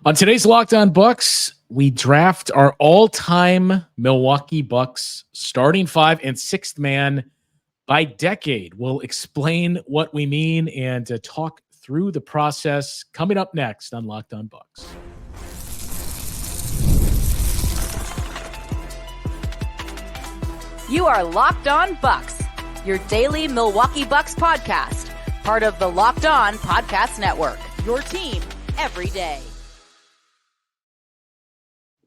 On today's Locked On Bucks, we draft our all-time Milwaukee Bucks starting five and sixth man by decade. We'll explain what we mean and talk through the process coming up next on Locked On Bucks. You are Locked On Bucks, your daily Milwaukee Bucks podcast, part of the Locked On Podcast Network, your team every day.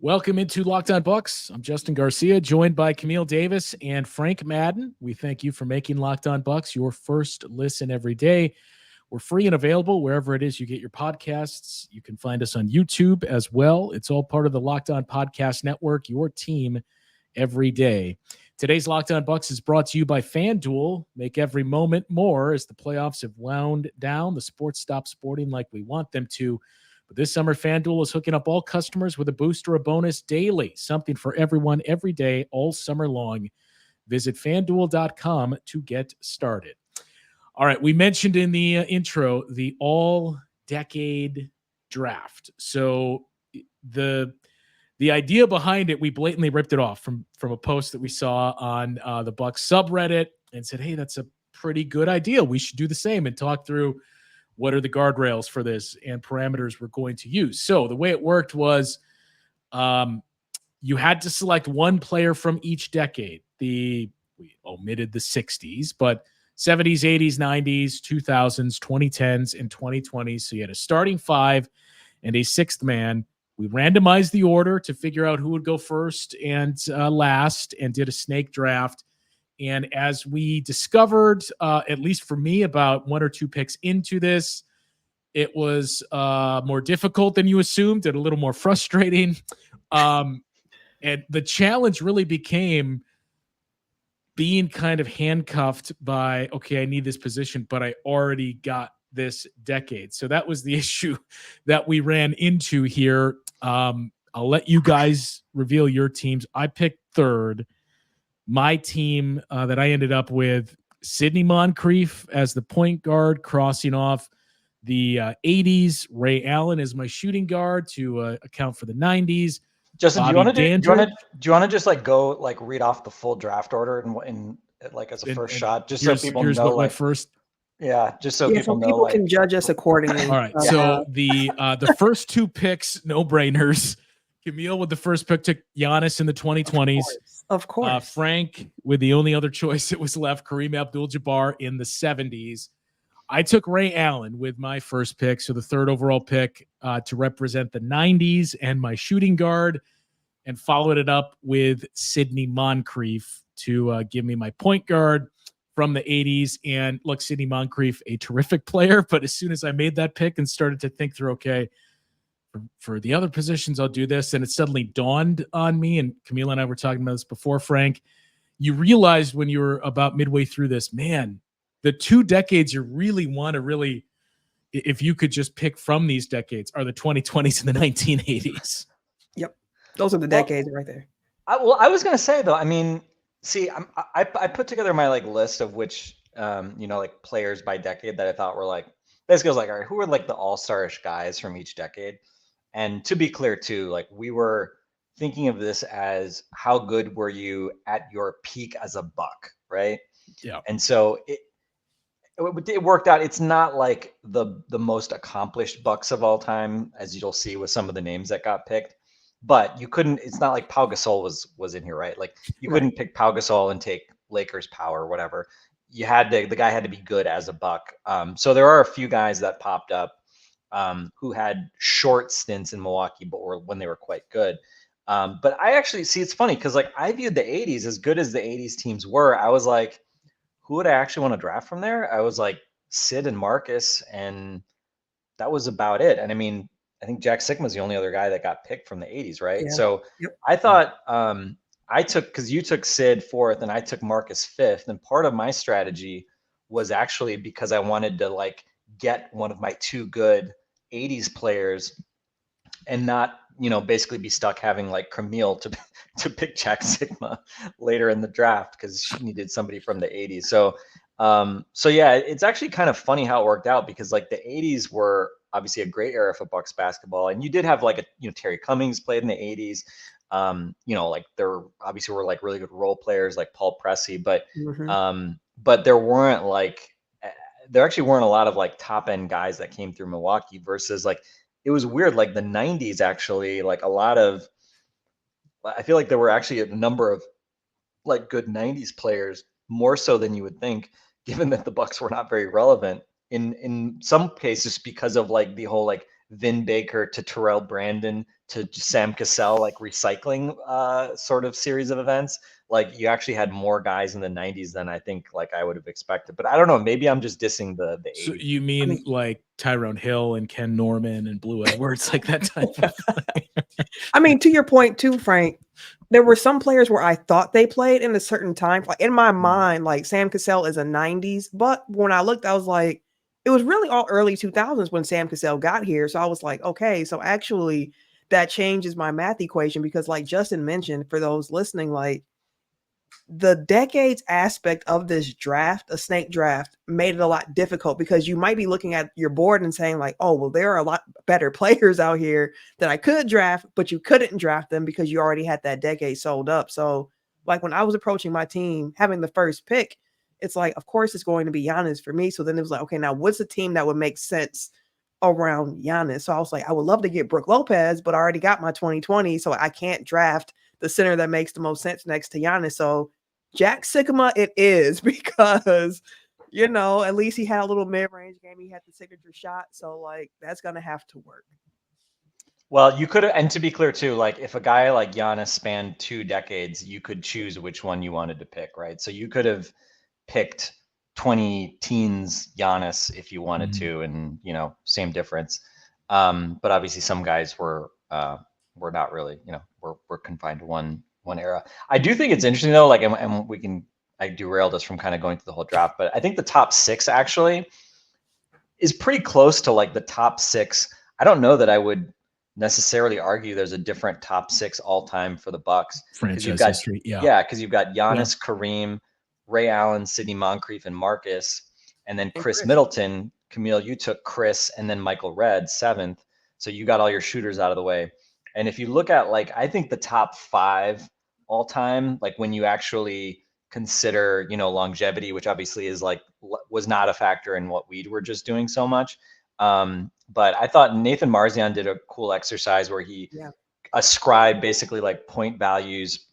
Welcome into Locked On Bucks. I'm Justin Garcia, joined by Camille Davis and Frank Madden. We thank you for making Locked On Bucks your first listen every day. We're free and available wherever it is you get your podcasts. You can find us on YouTube as well. It's all part of the Locked On Podcast Network, your team every day. Today's Locked On Bucks is brought to you by FanDuel. Make every moment more as the playoffs have wound down. The sports stop sporting like we want them to. But this summer, FanDuel is hooking up all customers with a boost or a bonus daily. Something for everyone every day, all summer long. Visit FanDuel.com to get started. All right, we mentioned in the intro the all-decade draft. So the idea behind it, we blatantly ripped it off from a post that we saw on the Bucks subreddit and said, hey, that's a pretty good idea. We should do the same and talk through what are the guardrails for this and parameters we're going to use. So the way it worked was you had to select one player from each decade. We omitted the 60s, but 70s, 80s, 90s, 2000s, 2010s, and 2020s. So you had a starting five and a sixth man. We randomized the order to figure out who would go first and last and did a snake draft. And as we discovered, at least for me, about one or two picks into this, it was more difficult than you assumed and a little more frustrating. And the challenge really became being kind of handcuffed by, okay, I need this position, but I already got this decade. So that was the issue that we ran into here. I'll let you guys reveal your teams. I picked third. My team that I ended up with, Sidney Moncrief as the point guard, crossing off the 80s. Ray Allen as my shooting guard to account for the 90s. Justin, do you want to just like go like read off the full draft order and like as a first shot, just so people know what like first. Yeah, just so people know. People can judge us accordingly. All right. So the first two picks, no brainers. Camille with the first pick took Giannis in the 2020s. Of course. Frank with the only other choice that was left, Kareem Abdul-Jabbar in the 70s. I took Ray Allen with my first pick, so the third overall pick to represent the 90s and my shooting guard, and followed it up with Sidney Moncrief to give me my point guard from the 80s. And look, Sidney Moncrief, a terrific player, but as soon as I made that pick and started to think through, okay, for the other positions, I'll do this. And it suddenly dawned on me, and Camille and I were talking about this before, Frank, you realized when you were about midway through this, man, the two decades you really want to if you could just pick from these decades, are the 2020s and the 1980s. Yep. Those are the decades right there. I was going to say though, I mean, see, I put together my like list of which, like players by decade that I thought were like, this goes like, all right, who are like the all-star-ish guys from each decade? And to be clear too, like we were thinking of this as how good were you at your peak as a Buck, right? Yeah. And so it worked out. It's not like the most accomplished Bucks of all time, as you'll see with some of the names that got picked. But you couldn't. It's not like Pau Gasol was in here, right? Like you couldn't pick Pau Gasol and take Lakers power or whatever. You had to. The guy had to be good as a Buck. So there are a few guys that popped up who had short stints in Milwaukee, but were when they were quite good. But I actually see it's funny because like I viewed the 80s as good as the 80s teams were. I was like, who would I actually want to draft from there? I was like Sid and Marcus, and that was about it. And I mean, I think Jack Sigma's the only other guy that got picked from the 80s, right? Yeah. So I thought because you took Sid fourth and I took Marcus fifth, and part of my strategy was actually because I wanted to like get one of my two good 80s players and not, basically be stuck having like Camille to pick Jack Sigma later in the draft because she needed somebody from the 80s. So yeah, it's actually kind of funny how it worked out because like the 80s were obviously a great era for Bucks basketball. And you did have like Terry Cummings played in the 80s. Like there obviously were like really good role players like Paul Pressey, but there actually weren't a lot of like top end guys that came through Milwaukee versus like, it was weird. Like the 90s, actually, like I feel like there were actually a number of like good 90s players, more so than you would think, given that the Bucks were not very relevant in some cases because of like the whole like Vin Baker to Terrell Brandon to Sam Cassell like recycling sort of series of events. Like you actually had more guys in the 90s than I think like I would have expected. But I don't know, maybe I'm just dissing the 80s. So you mean like Tyrone Hill and Ken Norman and Blue Edwards, like that type of thing? I mean, to your point too, Frank, there were some players where I thought they played in a certain time. Like in my mind, like Sam Cassell is a 90s, but when I looked, I was like, it was really all early 2000s when Sam Cassell got here. So I was like, okay, so actually that changes my math equation because like Justin mentioned, for those listening, like the decades aspect of this draft, a snake draft, made it a lot difficult because you might be looking at your board and saying like, oh, well, there are a lot better players out here that I could draft, but you couldn't draft them because you already had that decade sold up. So like when I was approaching my team, having the first pick, it's like, of course it's going to be Giannis for me. So then it was like, okay, now what's the team that would make sense around Giannis? So I was like, I would love to get Brook Lopez, but I already got my 2020. So I can't draft the center that makes the most sense next to Giannis. So Jack Sycamore it is because, at least he had a little mid-range game. He had the signature shot. So, like, that's going to have to work. Well, you could, and to be clear too, like if a guy like Giannis spanned 2 decades, you could choose which one you wanted to pick, right? So you could have picked 20 teens Giannis if you wanted to, and same difference. But obviously some guys were not really, we're confined to one era. I do think it's interesting though, like, and I derailed us from kind of going through the whole draft, but I think the top 6 actually is pretty close to like the top 6. I don't know that I would necessarily argue there's a different top 6 all time for the Bucks. Franchise history. Yeah. Because you've got Giannis, Kareem, Ray Allen, Sidney Moncrief, and Marcus, and then Chris Middleton. Camille, you took Chris and then Michael Redd 7th. So you got all your shooters out of the way. And if you look at like, I think the top 5 all time, like when you actually consider, longevity, which obviously is like, was not a factor in what we were just doing so much. But I thought Nathan Marzian did a cool exercise where he ascribed basically like point values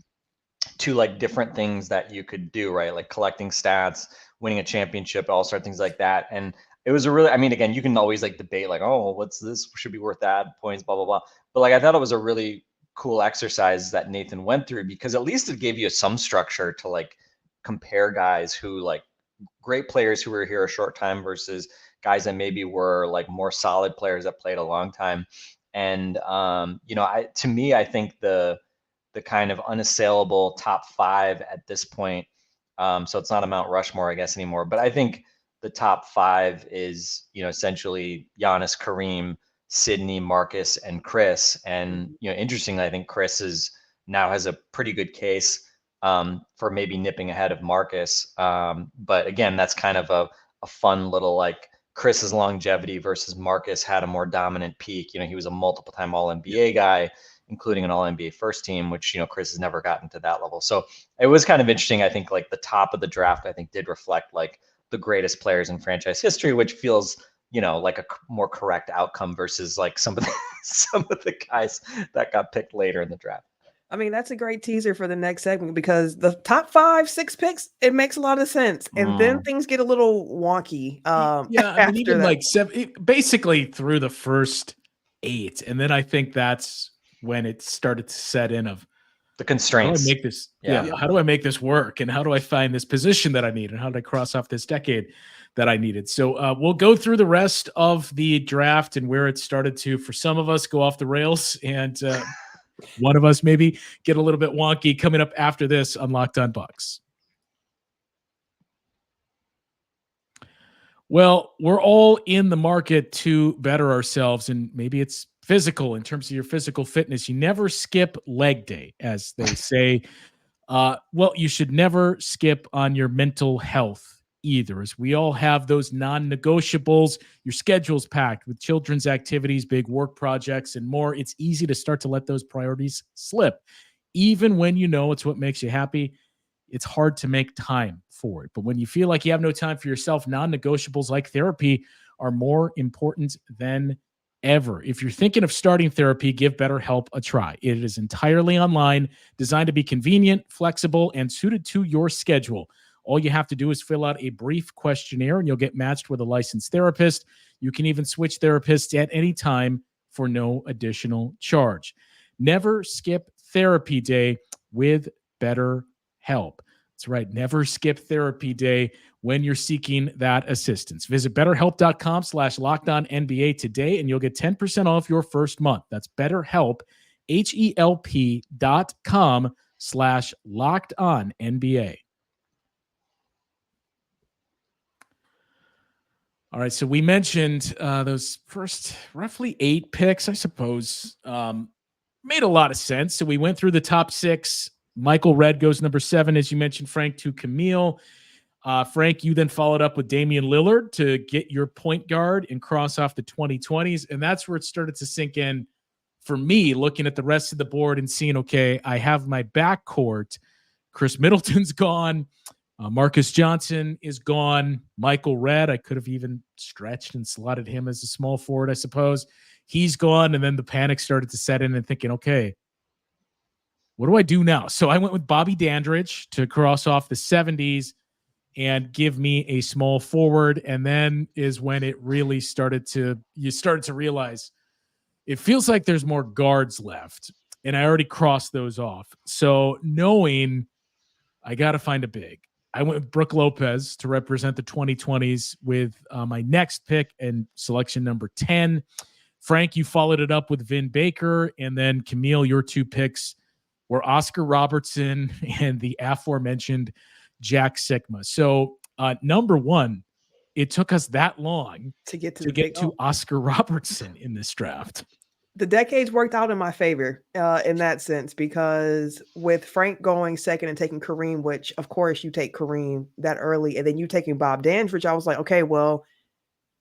to like different things that you could do, right? Like collecting stats, winning a championship, all-star, things like that. And it was again, you can always like debate like, oh, what's this should be worth that points, blah, blah, blah. But like, I thought it was a really cool exercise that Nathan went through because at least it gave you some structure to like compare guys who like great players who were here a short time versus guys that maybe were like more solid players that played a long time. And, to me, I think the kind of unassailable top 5 at this point. So it's not a Mount Rushmore, I guess, anymore, but I think the top 5 is, essentially Giannis, Kareem, Sidney, Marcus, and Chris. And, interestingly, I think Chris now has a pretty good case for maybe nipping ahead of Marcus. But again, that's kind of a fun little like Chris's longevity versus Marcus had a more dominant peak. He was a multiple time All NBA guy, including an All NBA first team, which, Chris has never gotten to that level. So it was kind of interesting. I think like the top of the draft, I think did reflect like the greatest players in franchise history, which feels, like a more correct outcome versus like some of the guys that got picked later in the draft. I mean, that's a great teaser for the next segment because the top 5, 6 picks, it makes a lot of sense. And then things get a little wonky. I mean, even like 7, basically through the first 8. And then I think that's when it started to set in of the constraints. How do I make this? How do I make this work? And how do I find this position that I need? And how do I cross off this decade that I needed? So we'll go through the rest of the draft and where it started to, for some of us, go off the rails and one of us maybe get a little bit wonky coming up after this on Locked On Bucks. Well, we're all in the market to better ourselves, and maybe it's physical in terms of your physical fitness. You never skip leg day, as they say. Well, you should never skip on your mental health either, as we all have those non-negotiables. Your schedule's packed with children's activities, big work projects, and more. It's easy to start to let those priorities slip. Even when you know it's what makes you happy, it's hard to make time for it. But when you feel like you have no time for yourself, non-negotiables like therapy are more important than ever. If you're thinking of starting therapy, give BetterHelp a try. It is entirely online, designed to be convenient, flexible, and suited to your schedule. All you have to do is fill out a brief questionnaire and you'll get matched with a licensed therapist. You can even switch therapists at any time for no additional charge. Never skip therapy day with BetterHelp. That's right. Never skip therapy day when you're seeking that assistance. Visit BetterHelp.com/LockedOnNBA today, and you'll get 10% off your first month. That's BetterHelp, HELP.com/LockedOnNBA. All right, so we mentioned those first roughly 8 picks, I suppose, made a lot of sense. So we went through the top 6. Michael Redd goes number 7, as you mentioned, Frank, to Camille. Frank, you then followed up with Damian Lillard to get your point guard and cross off the 2020s. And that's where it started to sink in for me, looking at the rest of the board and seeing, okay, I have my backcourt. Chris Middleton's gone. Marcus Johnson is gone. Michael Redd, I could have even stretched and slotted him as a small forward, I suppose. He's gone. And then the panic started to set in and thinking, okay, what do I do now? So I went with Bobby Dandridge to cross off the 70s and give me a small forward. And then is when it really you started to realize it feels like there's more guards left. And I already crossed those off. So knowing I got to find a big, I went with Brook Lopez to represent the 2020s with my next pick and selection number 10. Frank, you followed it up with Vin Baker. And then Camille, your 2 picks were Oscar Robertson and the aforementioned Jack Sikma. So number 1, it took us that long to get to Oscar Robertson in this draft. The decades worked out in my favor in that sense, because with Frank going second and taking Kareem, which of course you take Kareem that early, and then you taking Bob Dandridge, I was like, okay, well,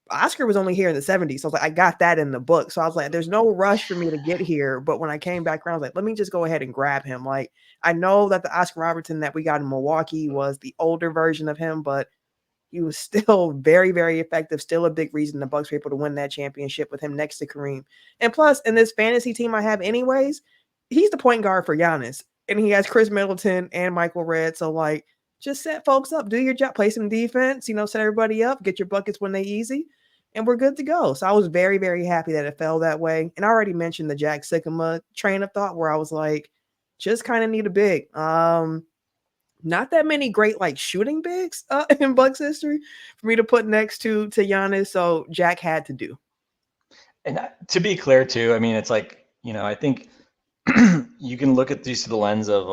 Oscar was only here in the 70s. So I was like, I got that in the book. So I was like, there's no rush for me to get here. But when I came back around, I was like, let me just go ahead and grab him. Like, I know that the Oscar Robertson that we got in Milwaukee was the older version of him, but he was still very, very effective. Still a big reason the Bucks were able to win that championship with him next to Kareem. And plus, in this fantasy team I have anyways, he's the point guard for Giannis. And he has Chris Middleton and Michael Redd. So, like, just set folks up. Do your job. Play some defense. Set everybody up. Get your buckets when they easy. And we're good to go. So I was very, very happy that it fell that way. And I already mentioned the Jack Sikma train of thought where I was like, just kind of need a big. Not that many great shooting bigs in Bucks history for me to put next to Giannis. So Jack had to do. And to be clear too, I mean, it's like, I think you can look at these through the lens of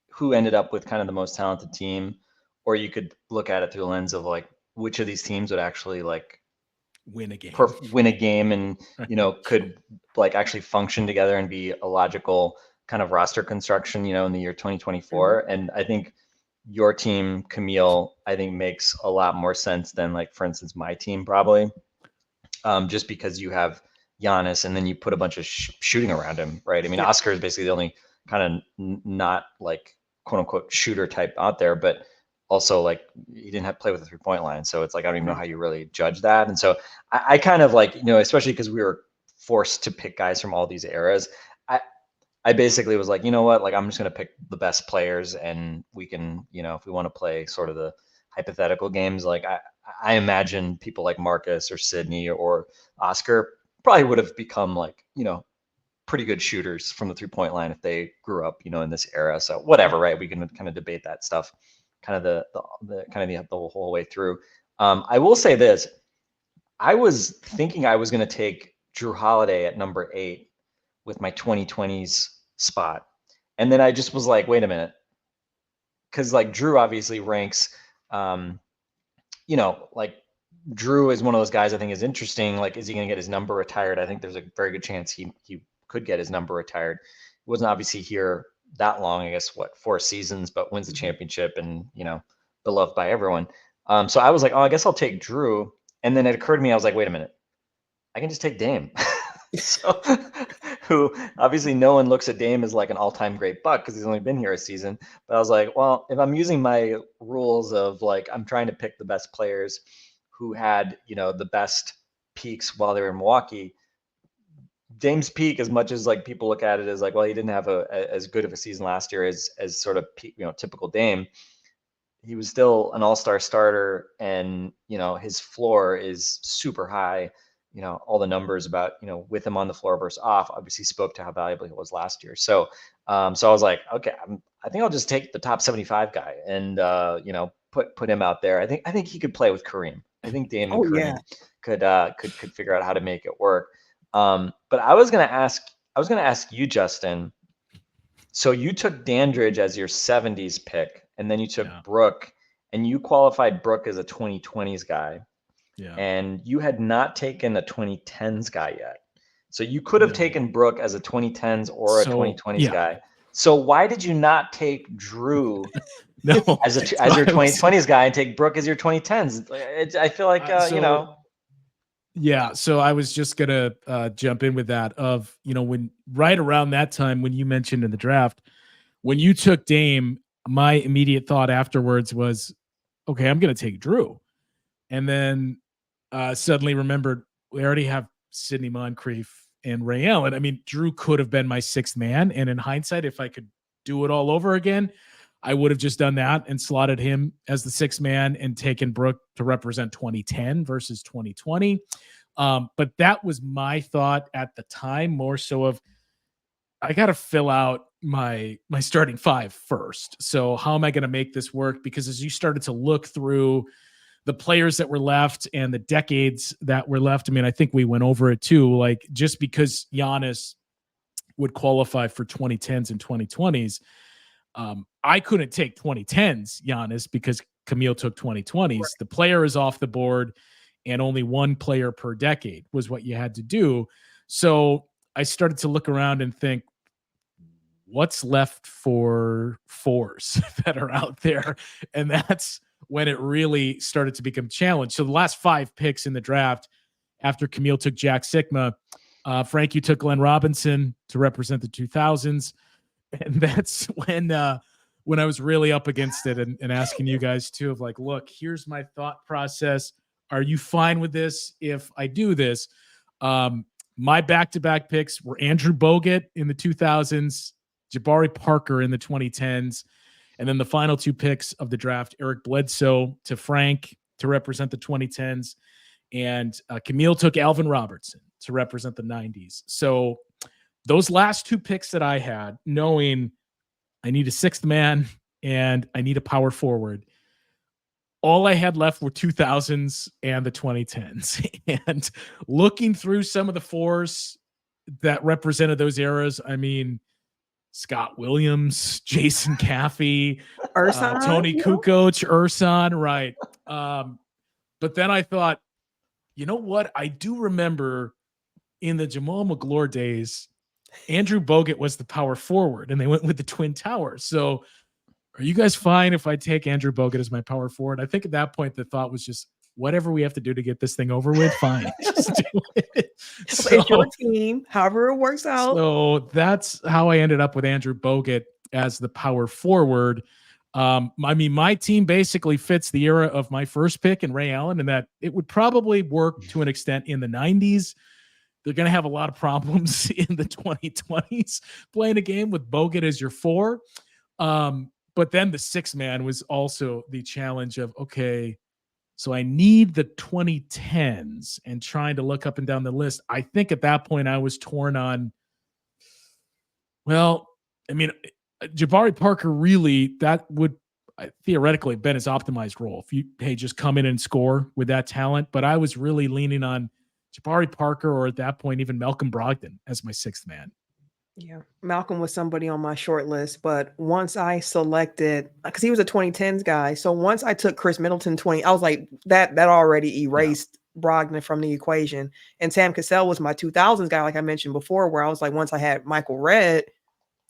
who ended up with kind of the most talented team, or you could look at it through the lens of which of these teams would actually win a game, and could actually function together and be a logical kind of roster construction, in the year 2024. Mm-hmm. And I think your team, Camille, I think makes a lot more sense than for instance, my team probably, just because you have Giannis and then you put a bunch of shooting around him, right? I mean, Oscar is basically the only kind of not quote unquote shooter type out there, but also he didn't have to play with the 3-point line. So it's I don't even know how you really judge that. And so I kind of especially because we were forced to pick guys from all these eras, I basically was like, you know what, I'm just going to pick the best players, and we can, if we want to play sort of the hypothetical games, I imagine people like Marcus or Sydney or Oscar probably would have become pretty good shooters from the 3-point line if they grew up, in this era. So whatever, right? We can kind of debate that stuff, kind of the whole way through. I will say this: I was thinking I was going to take Drew Holiday at number 8 with my 2020s spot, and then I just was like, wait a minute, because Drew obviously ranks, Drew is one of those guys I think is interesting. Is he going to get his number retired? I think there's a very good chance he could get his number retired. He wasn't obviously here that long, I guess 4 seasons, but wins the championship and beloved by everyone. So I was like, oh, I guess I'll take Drew. And then it occurred to me, I was like, wait a minute, I can just take Dame. So, who obviously no one looks at Dame as like an all-time great Buck because he's only been here a season. But I was like, well, if I'm using my rules of like, I'm trying to pick the best players who had, the best peaks while they were in Milwaukee. Dame's peak, as much as like people look at it as like, well, he didn't have as good of a season last year as sort of peak, typical Dame. He was still an all-star starter, and his floor is super high. All the numbers about with him on the floor versus off obviously spoke to how valuable he was last year. So I was like, okay, I think I'll just take the top 75 guy and put him out there. I think he could play with Kareem. I think Dame and Kareem could figure out how to make it work. But I was gonna ask you, Justin. So you took Dandridge as your 70s pick, and then you took Brooke, and you qualified Brooke as a 2020s guy. Yeah. And you had not taken a 2010s guy yet. So you could have taken Brooke as a 2010s or a 2020s guy. So why did you not take Drew as your 2020s guy and take Brooke as your 2010s? I feel like, Yeah, so I was just gonna jump in with that of when right around that time when you mentioned in the draft, when you took Dame, my immediate thought afterwards was, okay, I'm gonna take Drew, and then suddenly remembered we already have Sidney Moncrief and Ray Allen. I mean, Drew could have been my sixth man, and in hindsight, if I could do it all over again, I would have just done that and slotted him as the sixth man and taken Brooke to represent 2010 versus 2020. But that was my thought at the time, more so of I got to fill out my starting five first. So how am I going to make this work? Because as you started to look through the players that were left and the decades that were left, I mean, I think we went over it too. Like just because Giannis would qualify for 2010s and 2020s, I couldn't take 2010s Giannis because Camille took 2020s. Right. The player is off the board, and only one player per decade was what you had to do. So I started to look around and think, what's left for fours that are out there? And that's when it really started to become challenged. So the last 5 picks in the draft, after Camille took Jack Sikma, Frank, you took Glenn Robinson to represent the 2000s. And that's when I was really up against it and asking you guys too of like, look, here's my thought process. Are you fine with this if I do this? My back-to-back picks were Andrew Bogut in the 2000s, Jabari Parker in the 2010s, and then the final 2 picks of the draft, Eric Bledsoe to Frank to represent the 2010s, and Camille took Alvin Robertson to represent the 90s. So those last 2 picks that I had, knowing I need a sixth man and I need a power forward, all I had left were 2000s and the 2010s. And looking through some of the fours that represented those eras, I mean, Scott Williams, Jason Caffey, Tony Kukoc, Ersan, right. But then I thought, you know what? I do remember in the Jamal Magloire days, Andrew Bogut was the power forward, and they went with the Twin Towers. So are you guys fine if I take Andrew Bogut as my power forward? I think at that point, the thought was just, whatever we have to do to get this thing over with, fine. Just do it. So, it's your team, however it works out. So that's how I ended up with Andrew Bogut as the power forward. I mean, my team basically fits the era of my first pick and Ray Allen, and that it would probably work to an extent in the 90s. They're going to have a lot of problems in the 2020s playing a game with Bogut as your 4. But then the 6th man was also the challenge of, okay, so I need the 2010s, and trying to look up and down the list. I think at that point I was torn on, well, I mean, Jabari Parker really, that would theoretically have been his optimized role. If you, hey, just come in and score with that talent. But I was really leaning on Jabari Parker, or at that point, even Malcolm Brogdon as my 6th man. Yeah, Malcolm was somebody on my short list, but once I selected, because he was a 2010s guy, so once I took Chris Middleton 20, I was like, that already erased Brogdon from the equation. And Sam Cassell was my 2000s guy, like I mentioned before, where I was like, once I had Michael Redd,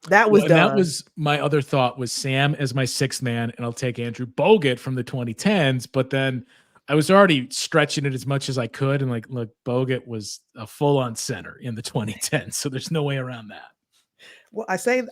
That was and done. that was my other thought was Sam as my sixth man, and I'll take Andrew Bogut from the 2010s. But then I was already stretching it as much as I could, and like, look, Bogut was a full-on center in the 2010s, so there's no way around that. Well, listen,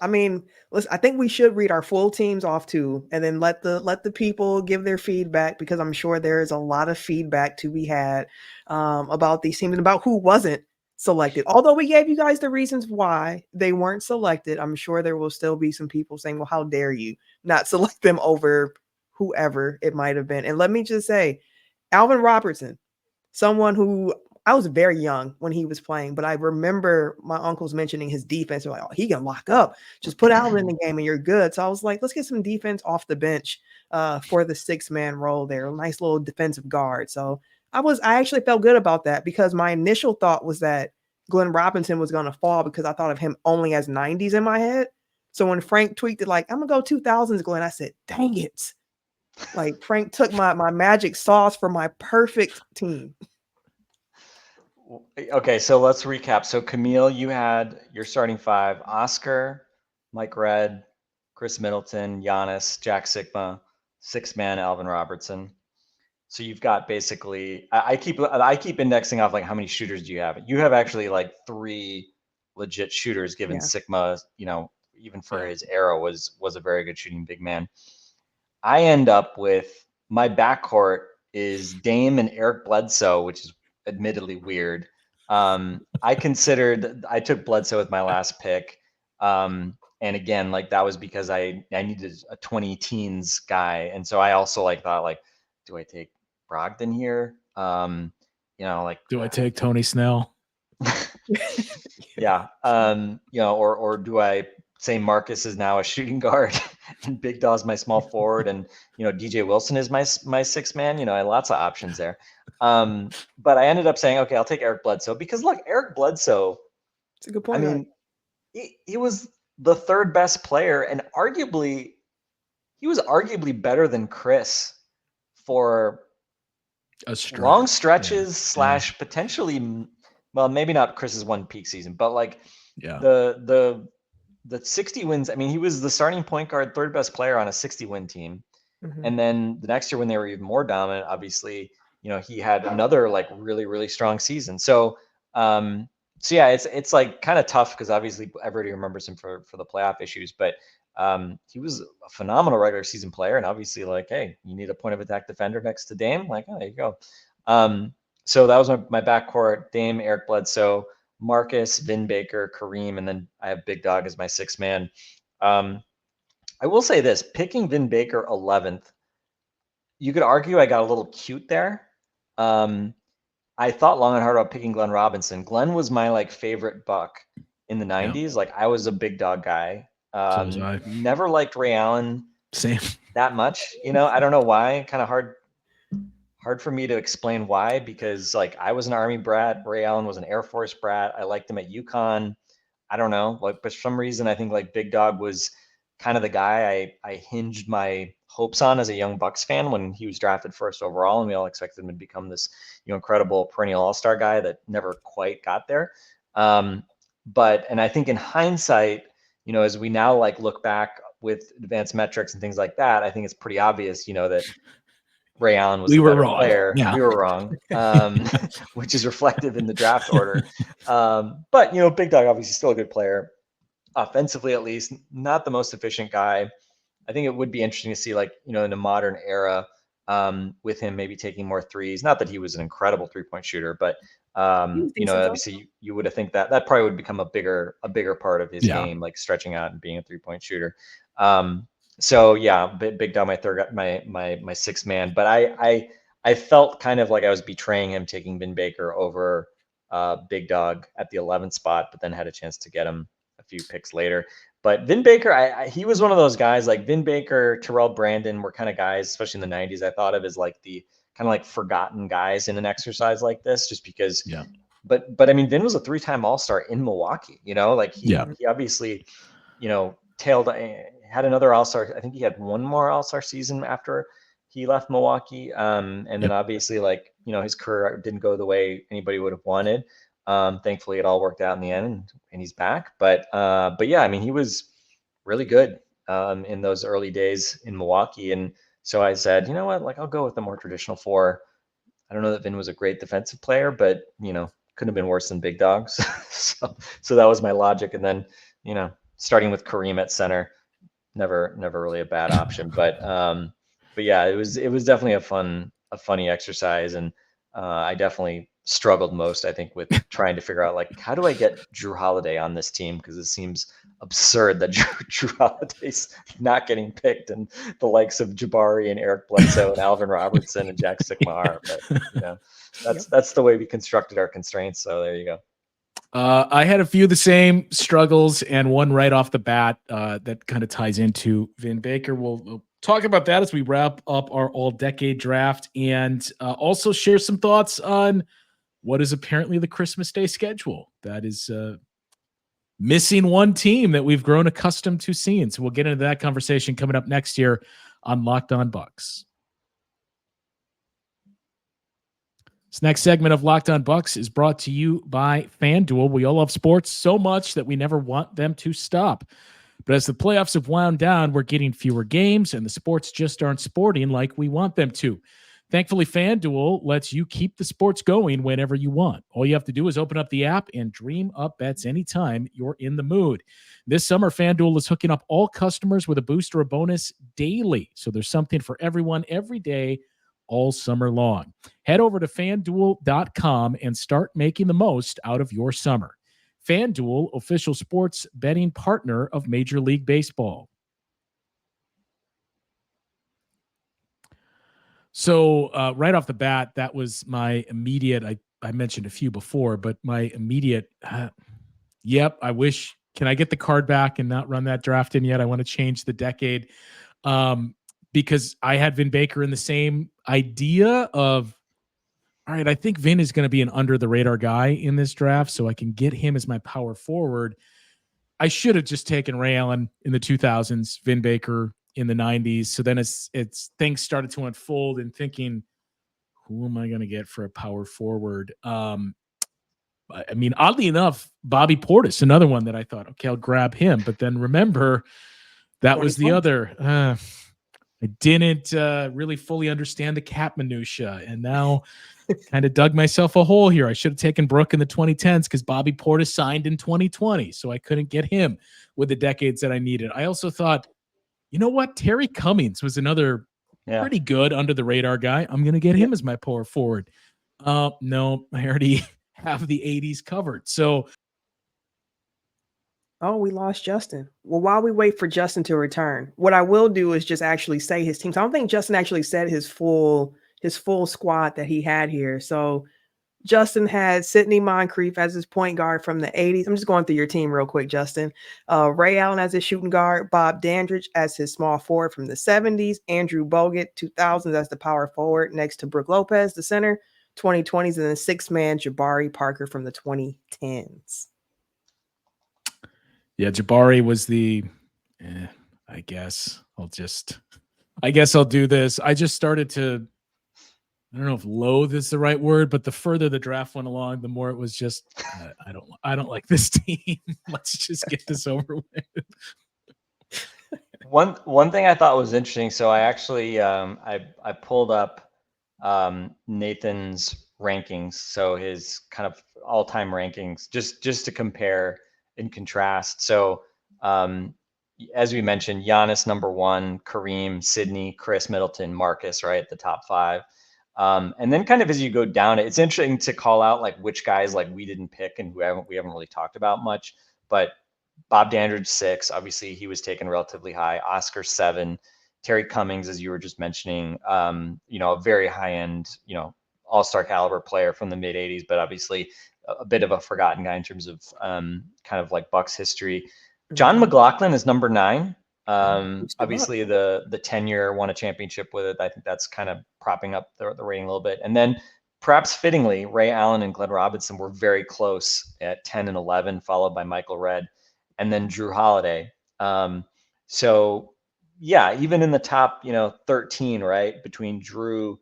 I think we should read our full teams off too, and then let the people give their feedback, because I'm sure there is a lot of feedback to be had about these teams and about who wasn't selected. Although we gave you guys the reasons why they weren't selected, I'm sure there will still be some people saying, well, how dare you not select them over whoever it might have been. And let me just say, Alvin Robertson, someone who I was very young when he was playing, but I remember my uncles mentioning his defense. They're like, oh, he can lock up. Just put Alvin in the game and you're good. So I was like, let's get some defense off the bench for the 6-man role there. A nice little defensive guard. So I actually felt good about that, because my initial thought was that Glenn Robinson was going to fall, because I thought of him only as 90s in my head. So when Frank tweaked it, like, I'm going to go 2000s, Glenn, I said, dang it. Like, Frank took my magic sauce for my perfect team. Okay, so let's recap. So Camille, you had your starting 5: Oscar, Mike Redd, Chris Middleton, Giannis, Jack Sigma, 6-man Alvin Robertson. So you've got basically, I keep indexing off like how many shooters do you have? You have actually like 3 legit shooters, given Sigma, even for his era was a very good shooting big man. I end up with my backcourt is Dame and Eric Bledsoe, which is admittedly weird. I took Bledsoe with my last pick. And again, like that was because I needed a 20 teens guy. And so I also thought, do I take Brogdon here? Do I take Tony Snell? Yeah. Or do I say Marcus is now a shooting guard and Big Daw's my small forward, and DJ Wilson is my 6-man. I had lots of options there. But I ended up saying, okay, I'll take Eric Bledsoe, because look, Eric Bledsoe, it's a good point. I mean, he was the 3rd best player, and he was arguably better than Chris for long stretches / potentially, well, maybe not Chris's one peak season, but the 60 wins. I mean, he was the starting point guard, 3rd best player on a 60-win team. Mm-hmm. And then the next year when they were even more dominant, obviously, he had another really, really strong season. So yeah, it's like kind of tough, because obviously everybody remembers him for the playoff issues, but he was a phenomenal regular season player. And obviously, hey, you need a point of attack defender next to Dame. Oh, there you go. So that was my backcourt: Dame, Eric Bledsoe, Marcus, Vin Baker, Kareem, and then I have Big Dog as my 6-man. I will say this: picking Vin Baker 11th, you could argue I got a little cute there. I thought long and hard about picking Glenn Robinson. Glenn was my favorite Buck in the 90s. Yeah. I was a Big Dog guy. So was I. Never liked Ray Allen that much. I don't know why. Kind of hard for me to explain why, because I was an Army brat. Ray Allen was an Air Force brat. I liked him at UConn. I don't know. But for some reason, I think Big Dog was kind of the guy I hinged my hopes on as a young Bucks fan when he was drafted 1st overall, and we all expected him to become this incredible perennial all-star guy that never quite got there. And I think in hindsight, as we now look back with advanced metrics and things like that, I think it's pretty obvious, that Ray Allen was the better player. Yeah. We were wrong, which is reflective in the draft order. But Big Dog obviously still a good player, offensively at least, not the most efficient guy. I think it would be interesting to see in a modern era, with him maybe taking more threes. Not that he was an incredible 3-point shooter, but obviously you would have think that probably would become a bigger part of his game, stretching out and being a 3-point shooter. So yeah, Big Dog, my 6-man, but I felt kind of like I was betraying him taking Vin Baker over Big Dog at the 11th spot, but then had a chance to get him a few picks later. But Vin Baker, he was one of those guys, Vin Baker, Terrell Brandon were kind of guys, especially in the 90s, I thought of as the kind of forgotten guys in an exercise like this, just because. Yeah. But I mean, Vin was a 3-time All-Star in Milwaukee. He obviously, had another All-Star. I think he had one more All-Star season after he left Milwaukee. And then obviously his career didn't go the way anybody would have wanted. Thankfully it all worked out in the end, and he's back. But yeah, I mean, he was really good in those early days in Milwaukee. And so I said, you know what, like I'll go with the more traditional four. I don't know that Vin was a great defensive player, but couldn't have been worse than big dogs. so that was my logic. And then, starting with Kareem at center, never really a bad option. But yeah, it was definitely a funny exercise. And I definitely struggled most, I think, with trying to figure out like, how do I get Drew Holiday on this team? Because it seems absurd that Drew Holiday's not getting picked, and the likes of Jabari and Eric Bledsoe and Alvin Robertson and Jack Sikma are. But that's the way we constructed our constraints. So there you go. I had a few of the same struggles, and one right off the bat that kind of ties into Vin Baker. We'll talk about that as we wrap up our all-decade draft, and also share some thoughts on what is apparently the Christmas Day schedule. That is missing one team that we've grown accustomed to seeing. So we'll get into that conversation coming up next year on Locked On Bucks. This next segment of Locked On Bucks is brought to you by FanDuel. We all love sports so much that we never want them to stop. But as the playoffs have wound down, we're getting fewer games, and the sports just aren't sporting like we want them to. Thankfully, FanDuel lets you keep the sports going whenever you want. All you have to do is open up the app and dream up bets anytime you're in the mood. This summer, FanDuel is hooking up all customers with a boost or a bonus daily. So there's something for everyone every day, all summer long. Head over to FanDuel.com and start making the most out of your summer. FanDuel, official sports betting partner of Major League Baseball. So right off the bat, that was my immediate, I mentioned a few before, but my immediate, yep, I wish, can I get the card back and not run that draft in yet? I want to change the decade because I had Vin Baker in the same idea of, all right, I think Vin is going to be an under the radar guy in this draft, so I can get him as my power forward. I should have just taken Ray Allen in the 2000s, Vin Baker in the 90s. So then it's things started to unfold and thinking, who am I going to get for a power forward? I mean, oddly enough, Bobby Portis, another one that I thought, okay, I'll grab him. But then remember, that was the other. I didn't really fully understand the cap minutia, and now kind of dug myself a hole here. I should have taken Brooke in the 2010s because Bobby Portis signed in 2020, so I couldn't get him with the decades that I needed. I also thought, you know what? Terry Cummings was another pretty good under the radar guy. I'm going to get him as my power forward. No, I already have the 80s covered. So. Oh, we lost Justin. Well, while we wait for Justin to return, what I will do is just actually say his team. So I don't think Justin actually said his full squad that he had here. So Justin had Sidney Moncrief as his point guard from the 80s. I'm just going through your team real quick, Justin. Ray Allen as his shooting guard, Bob Dandridge as his small forward from the 70s, Andrew Bogut, 2000s as the power forward, next to Brook Lopez, the center, 2020s, and then six-man Jabari Parker from the 2010s. Yeah, Jabari was the, I guess I'll do this. I just started to, I don't know if loathe is the right word, but the further the draft went along, the more it was just, I don't like this team. Let's just get this over with. One thing I thought was interesting. So I actually, I pulled up Nathan's rankings. So his kind of all-time rankings, just to compare and contrast. So as we mentioned, Giannis number 1, Kareem, Sidney, Chris Middleton, Marcus, right, the top 5. And then kind of as you go down, it's interesting to call out like which guys like we didn't pick and who we haven't really talked about much. But Bob Dandridge 6, obviously he was taken relatively high. Oscar 7, Terry Cummings, as you were just mentioning, a very high end, all-star caliber player from the mid 80s, but obviously a bit of a forgotten guy in terms of kind of like Bucks history. John McLaughlin is number 9. Obviously the tenure, won a championship with it. I think that's kind of propping up the rating a little bit. And then perhaps fittingly, Ray Allen and Glenn Robinson were very close at 10 and 11, followed by Michael Redd and then Drew Holiday. So yeah, even in the top, 13, right, between Drew,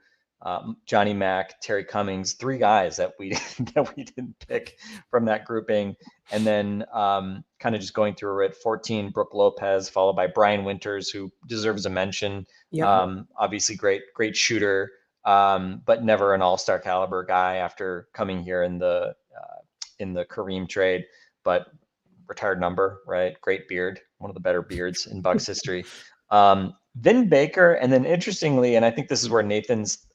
Johnny Mack, Terry Cummings, 3 guys that we didn't pick from that grouping. And then kind of just going through it, 14, Brooke Lopez, followed by Brian Winters, who deserves a mention. Yep. Obviously great shooter, but never an all-star caliber guy after coming here in the Kareem trade, but retired number, right? Great beard, one of the better beards in Bucks history. Vin Baker, and then interestingly, and I think this is where Nathan's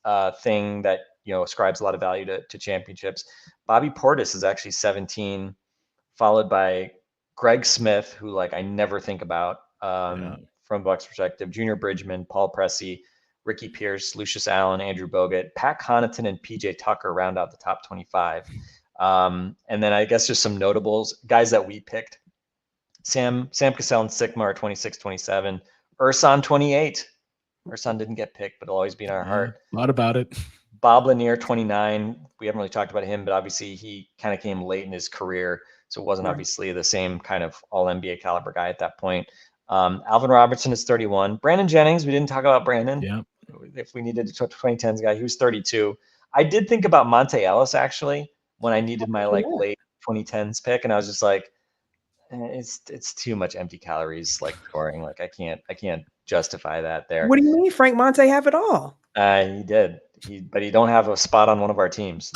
thing that ascribes a lot of value to championships. Bobby Portis is actually 17, followed by Greg Smith, who I never think about from Bucks perspective. Junior Bridgman, Paul Pressey, Ricky Pierce, Lucius Allen, Andrew Bogut, Pat Connaughton, and PJ Tucker round out the top 25. And then I guess just some notables, guys that we picked. Sam Cassell and Sikma are 26, 27. Ersan 28. Ersan didn't get picked, but it'll always be in our heart. A lot about it. Bob Lanier 29. We haven't really talked about him, but obviously he kind of came late in his career, so it wasn't obviously the same kind of all NBA caliber guy at that point. Alvin Robertson is 31. Brandon Jennings, we didn't talk about Brandon. Yeah. If we needed a 2010s guy, he was 32. I did think about Monte Ellis actually when I needed my late 2010s pick, and I was just like, it's too much empty calories scoring. I can't justify that there. What do you mean Frank Monte have it all? He did. But he don't have a spot on one of our teams.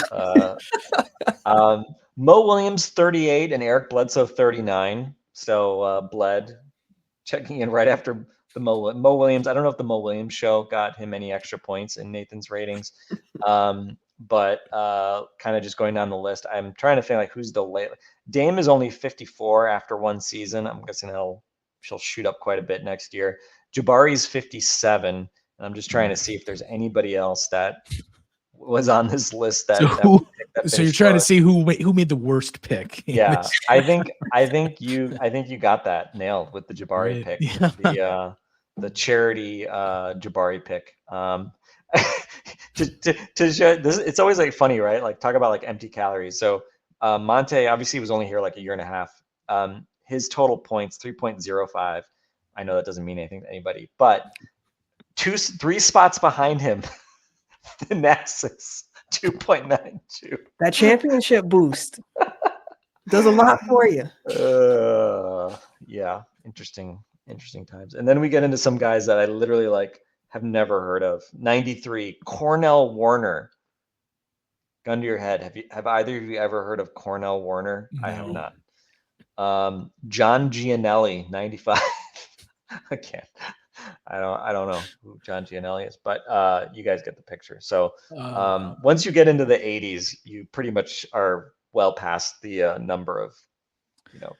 Mo Williams 38 and Eric Bledsoe 39. So Bled checking in right after the Mo Williams. I don't know if the Mo Williams show got him any extra points in Nathan's ratings. But kind of just going down the list, I'm trying to think who's the late. Dame is only 54 after one season. I'm guessing she'll shoot up quite a bit next year. Jabari's 57, and I'm just trying to see if there's anybody else that was on this list that. So you're trying to see who made the worst pick. Yeah, I think you got that nailed with the Jabari pick, yeah. the charity Jabari pick. To show this, it's always funny, right? Talk about empty calories. So Monte obviously was only here a year and a half. His total points 3.05. I know that doesn't mean anything to anybody, but 3 spots behind him, Thanasis 2.92. That championship boost does a lot for you. Yeah, interesting times. And then we get into some guys that I literally have never heard of. 93, Cornell Warner. Gun to your head. Have either of you ever heard of Cornell Warner? No. I have not. John Gianelli, 95. Again, I don't know who John Gianelli is, but you guys get the picture. So once you get into the 80s, you pretty much are well past the number of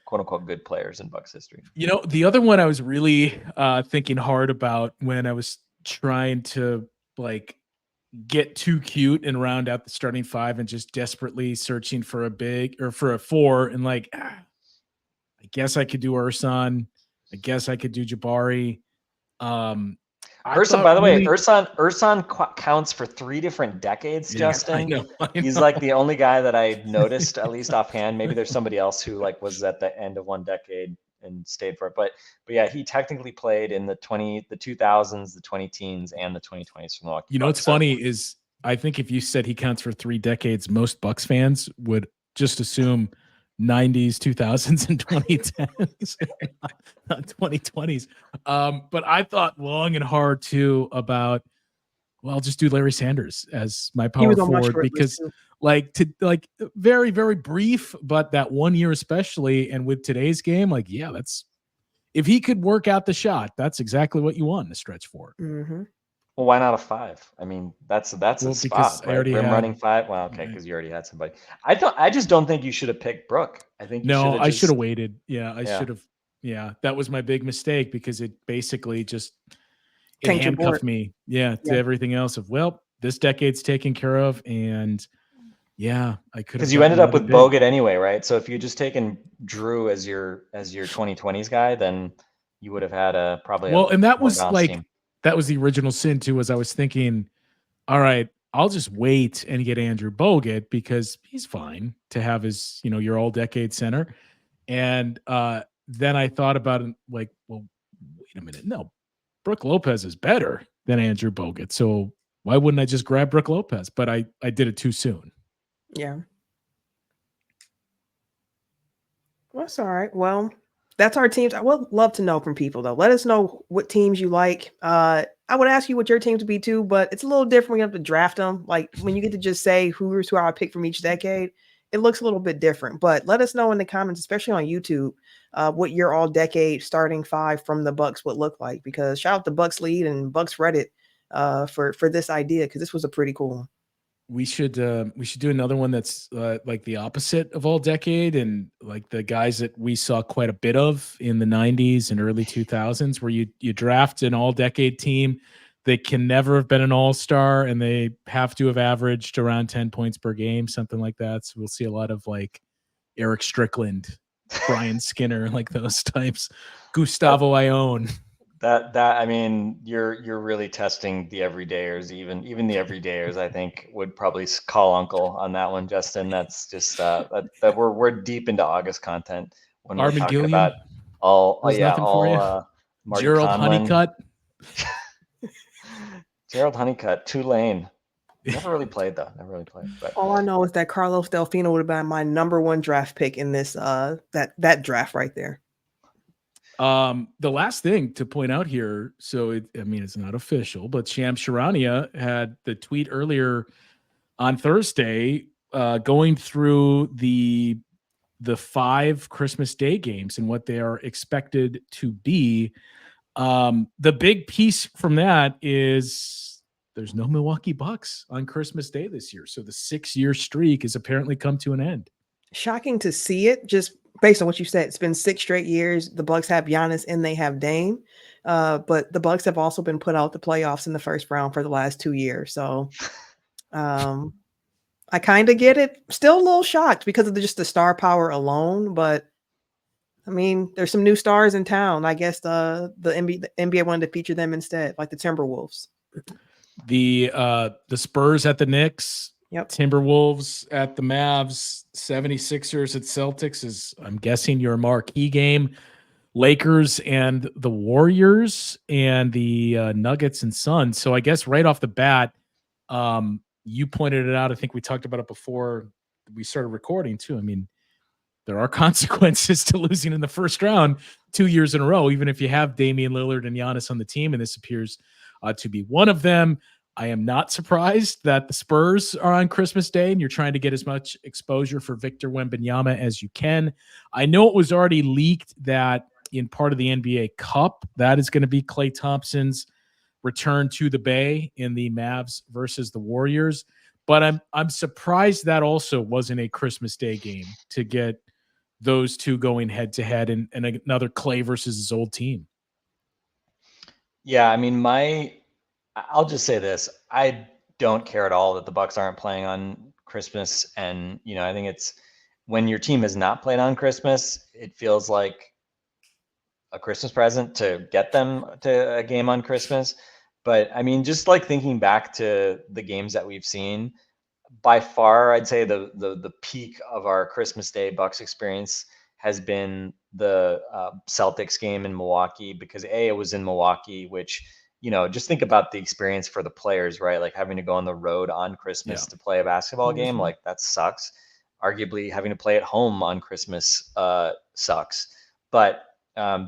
quote unquote good players in Bucks history. The other one I was really thinking hard about when I was trying to get too cute and round out the starting 5 and just desperately searching for a big or for a 4 and I guess I could do Ersan. I guess I could do Jabari. Ersan, by the way, Ersan counts for 3 different decades, Justin. I know. He's the only guy that I noticed, at least offhand. Maybe there's somebody else who was at the end of one decade and stayed for it. But yeah, he technically played in the 2000s, the 2010s, and the 2020s for Milwaukee. What's funny is I think if you said he counts for 3 decades, most Bucks fans would just assume 90s, 2000s, and 2010s, not 2020s. But I thought long and hard too about, I'll just do Larry Sanders as my power forward because very, very brief, but that 1 year especially, and with today's game, that's if he could work out the shot, that's exactly what you want in a stretch for. Mm-hmm. Well, why not a 5? I mean, that's a spot. Right? Rim running 5. Well, okay, because you already had somebody. I just don't think you should have picked Brooke. I think I should have waited. Yeah, I should have. Yeah, that was my big mistake because it basically just handcuffed me. To everything else of this decade's taken care of, and I could. Because you ended up with Bogut anyway, right? So if you just taken Drew as your 2020s guy, then you would have had and that was team. That was the original sin too, was I was thinking, all right, I'll just wait and get Andrew Bogut because he's fine to have his, your all decade center. And then I thought about it wait a minute. No, Brooke Lopez is better than Andrew Bogut. So Why wouldn't I just grab Brooke Lopez? But I did it too soon. Yeah. Well, that's all right. Well, that's our teams. I would love to know from people, though. Let us know what teams you like. I would ask you what your teams would be, too, but it's a little different when you have to draft them. Like, when you get to just say who I pick from each decade, it looks a little bit different. But let us know in the comments, especially on YouTube, what your all-decade starting five from the Bucks would look like. Because shout out to Bucks Lead and Bucks Reddit for this idea, because this was a pretty cool one. We should do another one that's like the opposite of all decade, and like the guys that we saw quite a bit of in the 90s and early 2000s, where you draft an all decade team that can never have been an all-star and they have to have averaged around 10 points per game, something like that. So we'll see a lot of like Eric Strickland, Brian Skinner, like those types, Gustavo Ione. That I mean, you're really testing the everydayers. Even the everydayers, I think, would probably call uncle on that one, Justin. That's just that we're deep into August content when we're Armin talking Gilliam about all Marty Gerald Conlon. Honeycutt. Gerald Honeycutt, Tulane. Never really played though. But All I know is that Carlos Delfino would have been my number one draft pick in this that draft right there. The last thing to point out here, so it's not official, but Shams Charania had the tweet earlier on Thursday going through the 5 Christmas Day games and what they are expected to be. The big piece from that is there's no Milwaukee Bucks on Christmas Day this year. So the 6-year streak has apparently come to an end. Shocking to see it, just based on what you said. It's been 6 straight years. The Bucks have Giannis and they have Dame. But the Bucks have also been put out the playoffs in the first round for the last 2 years. So I kind of get it. Still a little shocked because of just the star power alone. But I mean, there's some new stars in town. I guess the NBA wanted to feature them instead, like the Timberwolves. The Spurs at the Knicks. Yep. Timberwolves at the Mavs, 76ers at Celtics is, I'm guessing, your marquee game. Lakers and the Warriors and the Nuggets and Suns. So I guess right off the bat, you pointed it out. I think we talked about it before we started recording too. I mean, there are consequences to losing in the first round 2 years in a row, even if you have Damian Lillard and Giannis on the team, and this appears to be one of them. I am not surprised that the Spurs are on Christmas Day and you're trying to get as much exposure for Victor Wembanyama as you can. I know it was already leaked that in part of the NBA Cup, that is going to be Klay Thompson's return to the Bay in the Mavs versus the Warriors. But I'm surprised that also wasn't a Christmas Day game to get those two going head to head and another Klay versus his old team. Yeah, I mean, I'll just say this. I don't care at all that the Bucks aren't playing on Christmas. And, I think it's when your team has not played on Christmas, it feels like a Christmas present to get them to a game on Christmas. But I mean, just like thinking back to the games that we've seen, by far, I'd say the peak of our Christmas Day Bucks experience has been the Celtics game in Milwaukee, because it was in Milwaukee, which, just think about the experience for the players, right? Like having to go on the road on Christmas to play a basketball game, like that sucks. Arguably having to play at home on Christmas sucks. But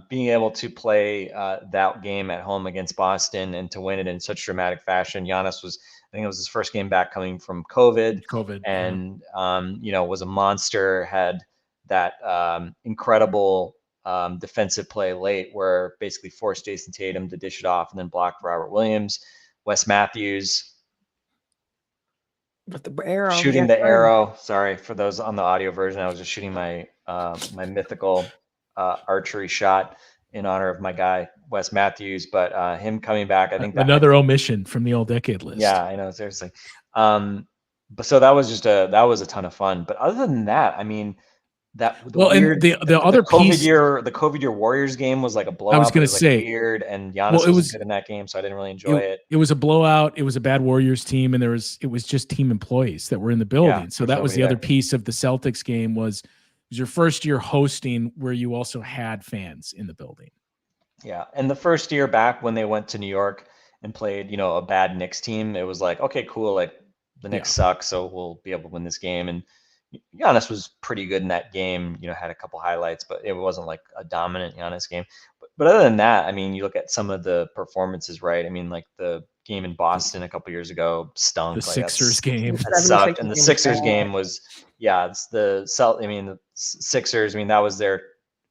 being able to play that game at home against Boston and to win it in such dramatic fashion, Giannis I think it was his first game back coming from COVID, and was a monster, had that incredible defensive play late where basically forced Jason Tatum to dish it off and then blocked Robert Williams. Wes Matthews with the arrow, shooting the arrow. Sorry for those on the audio version. I was just shooting my my mythical archery shot in honor of my guy Wes Matthews, but him coming back, I think another omission from the All Decade list. Yeah, I know, seriously. But so that was a ton of fun. But other than that, I mean, the COVID year Warriors game was like a blowout. I was going to say weird, and Giannis was good in that game, so I didn't really enjoy it. It was a blowout. It was a bad Warriors team, and it was just team employees that were in the building. Yeah, so that was the other piece of the Celtics game was your first year hosting where you also had fans in the building. Yeah, and the first year back when they went to New York and played, a bad Knicks team, it was like, okay, cool. Like the Knicks suck, so we'll be able to win this game. And Giannis was pretty good in that game, had a couple highlights, but it wasn't like a dominant Giannis game. But other than that, I mean, you look at some of the performances, right? I mean, like the game in Boston a couple years ago stunk. The Sixers game. That sucked. And the Sixers game was, it's the Sixers, that was their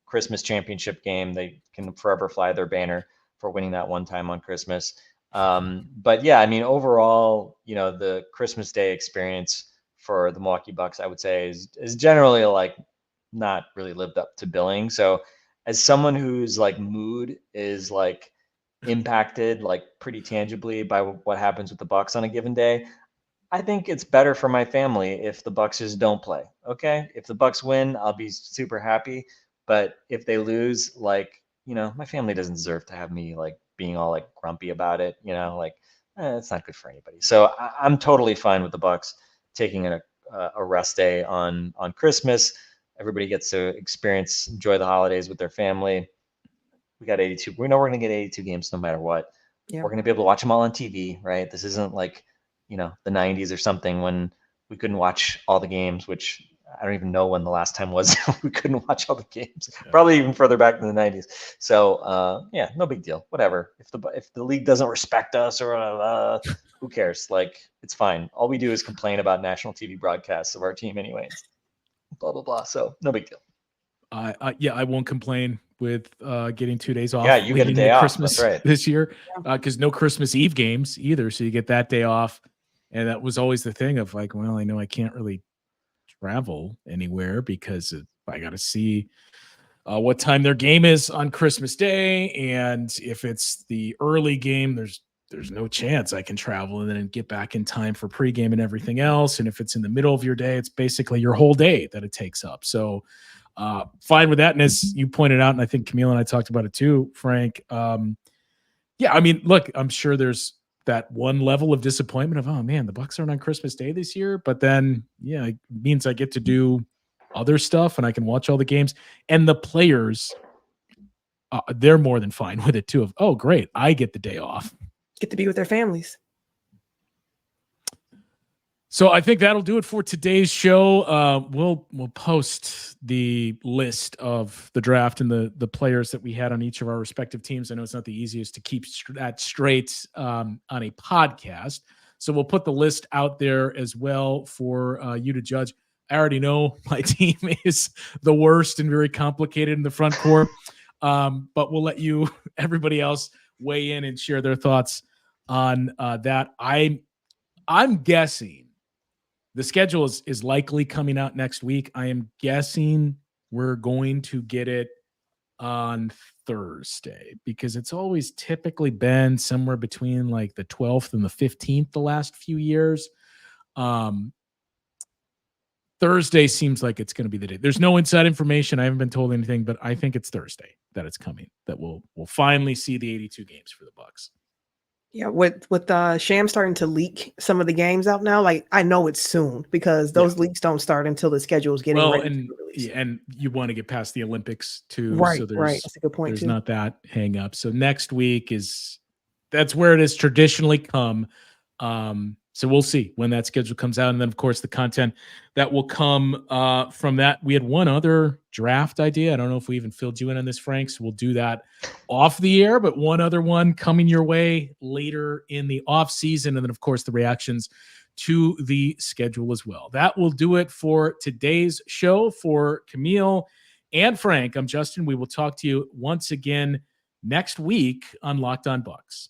Christmas championship game. They can forever fly their banner for winning that one time on Christmas. But yeah, I mean, overall, the Christmas Day experience for the Milwaukee Bucks, I would say is generally like not really lived up to billing. So as someone whose like mood is like impacted like pretty tangibly by what happens with the Bucks on a given day, I think it's better for my family if the Bucks just don't play. Okay. If the Bucks win, I'll be super happy. But if they lose, like, my family doesn't deserve to have me like being all like grumpy about it, it's not good for anybody. So I'm totally fine with the Bucks taking a rest day on Christmas. Everybody gets to enjoy the holidays with their family. We got 82. We know we're going to get 82 games no matter what. Yeah. We're going to be able to watch them all on TV, right? This isn't like, the 90s or something when we couldn't watch all the games, which I don't even know when the last time was we couldn't watch all the games. Yeah. Probably even further back than the 90s. So, no big deal. Whatever. If the league doesn't respect us or who cares? Like, it's fine. All we do is complain about national TV broadcasts of our team anyways. Blah, blah, blah. So no big deal. I won't complain with getting 2 days off. Yeah, you get a day off. Christmas That's right. This year, because no Christmas Eve games either. So you get that day off. And that was always the thing of like, well, I know I can't really travel anywhere because I got to see what time their game is on Christmas Day. And if it's the early game, there's no chance I can travel and then get back in time for pregame and everything else. And if it's in the middle of your day, it's basically your whole day that it takes up. So fine with that. And as you pointed out, and I think Camille and I talked about it too, Frank. I mean, look, I'm sure there's that one level of disappointment of, oh man, the Bucks aren't on Christmas Day this year. But then, it means I get to do other stuff and I can watch all the games. And the players, they're more than fine with it too. Of, oh, great, I get the day off. Get to be with their families. So I think that'll do it for today's show. We'll post the list of the draft and the players that we had on each of our respective teams. I know it's not the easiest to keep that straight on a podcast. So we'll put the list out there as well for you to judge. I already know my team is the worst and very complicated in the front court. But we'll let everybody else weigh in and share their thoughts on that. I'm guessing the schedule is likely coming out next week. I am guessing we're going to get it on Thursday because it's always typically been somewhere between like the 12th and the 15th the last few years. Thursday seems like it's going to be the day. There's no inside information. I haven't been told anything, but I think it's Thursday that it's coming, that we'll finally see the 82 games for the Bucks. Yeah, with Sham starting to leak some of the games out now, like I know it's soon because those leaks don't start until the schedule is getting ready to be released. And you want to get past the Olympics too. Right, so right. That's a good point. There's not that hang up. So next week that's where it has traditionally come. So we'll see when that schedule comes out. And then, of course, the content that will come from that. We had one other draft idea. I don't know if we even filled you in on this, Frank. So we'll do that off the air. But one other one coming your way later in the off season. And then, of course, the reactions to the schedule as well. That will do it for today's show. For Camille and Frank, I'm Justin. We will talk to you once again next week on Locked On Bucks.